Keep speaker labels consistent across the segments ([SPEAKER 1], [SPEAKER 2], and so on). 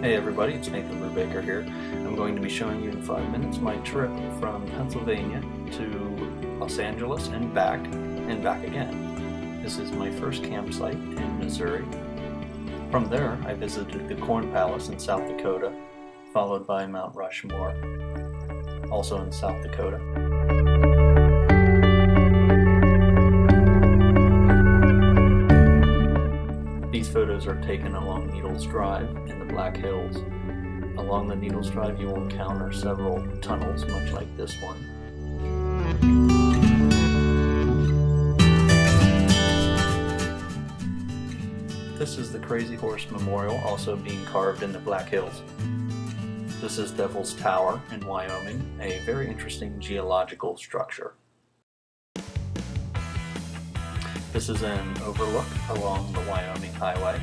[SPEAKER 1] Hey everybody, it's Nathan Brubaker here. I'm going to be showing you in 5 minutes my trip from Pennsylvania to Los Angeles and back again. This is my first campsite in Missouri. From there, I visited the Corn Palace in South Dakota, followed by Mount Rushmore, also in South Dakota. These photos are taken along Needles Drive in the Black Hills. Along the Needles Drive you will encounter several tunnels, much like this one. This is the Crazy Horse Memorial, also being carved in the Black Hills. This is Devil's Tower in Wyoming, a very interesting geological structure. This is an overlook along the Wyoming Highway.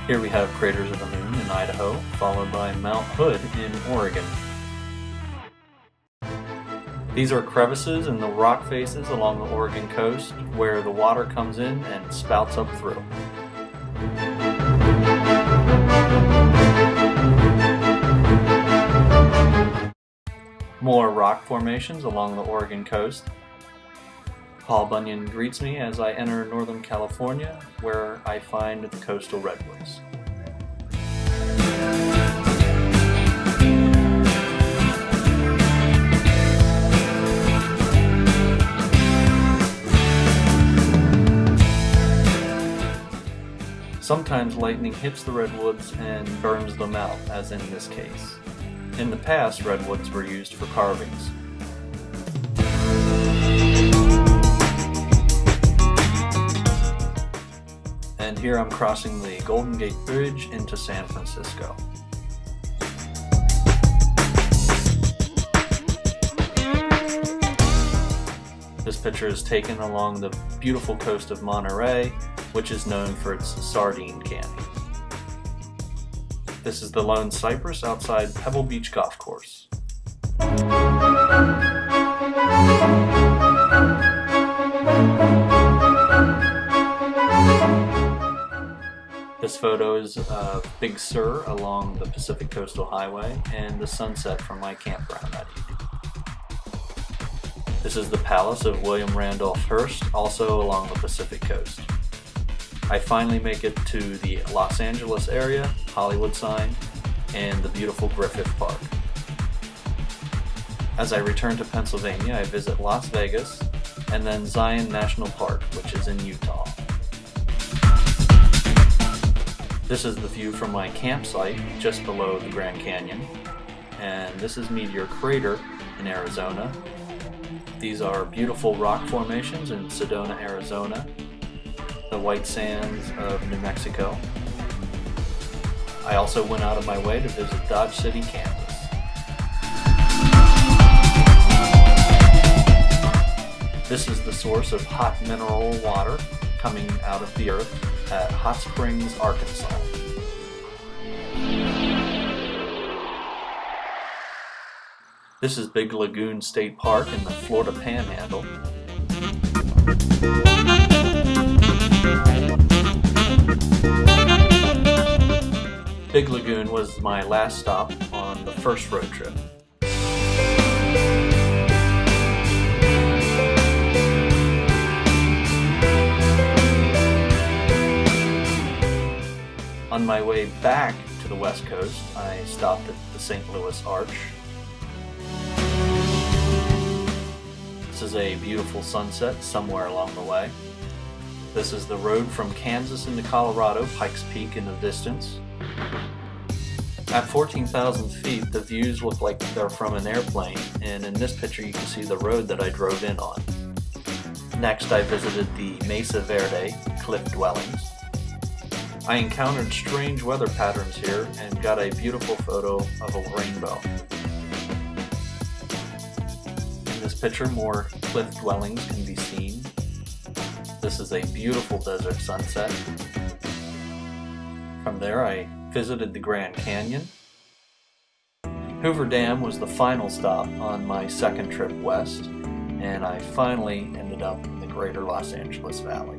[SPEAKER 1] Here we have Craters of the Moon in Idaho, followed by Mount Hood in Oregon. These are crevices in the rock faces along the Oregon coast where the water comes in and spouts up through. More rock formations along the Oregon coast. Paul Bunyan greets me as I enter Northern California, where I find the coastal redwoods. Sometimes lightning hits the redwoods and burns them out, as in this case. In the past, redwoods were used for carvings. And here I'm crossing the Golden Gate Bridge into San Francisco. This picture is taken along the beautiful coast of Monterey, which is known for its sardine canning. This is the Lone Cypress outside Pebble Beach Golf Course. This photo is of Big Sur along the Pacific Coastal Highway and the sunset from my campground that evening. This is the palace of William Randolph Hearst, also along the Pacific Coast. I finally make it to the Los Angeles area, Hollywood sign, and the beautiful Griffith Park. As I return to Pennsylvania, I visit Las Vegas and then Zion National Park, which is in Utah. This is the view from my campsite just below the Grand Canyon, and this is Meteor Crater in Arizona. These are beautiful rock formations in Sedona, Arizona, the white sands of New Mexico. I also went out of my way to visit Dodge City, Kansas. This is the source of hot mineral water coming out of the earth at Hot Springs, Arkansas. This is Big Lagoon State Park in the Florida Panhandle. Big Lagoon was my last stop on the first road trip. On my way back to the West Coast, I stopped at the St. Louis Arch. This is a beautiful sunset somewhere along the way. This is the road from Kansas into Colorado, Pikes Peak in the distance. At 14,000 feet, the views look like they're from an airplane, and in this picture you can see the road that I drove in on. Next, I visited the Mesa Verde cliff dwellings. I encountered strange weather patterns here and got a beautiful photo of a rainbow. In this picture, more cliff dwellings can be seen. This is a beautiful desert sunset. From there, I visited the Grand Canyon. Hoover Dam was the final stop on my second trip west, and I finally ended up in the greater Los Angeles Valley.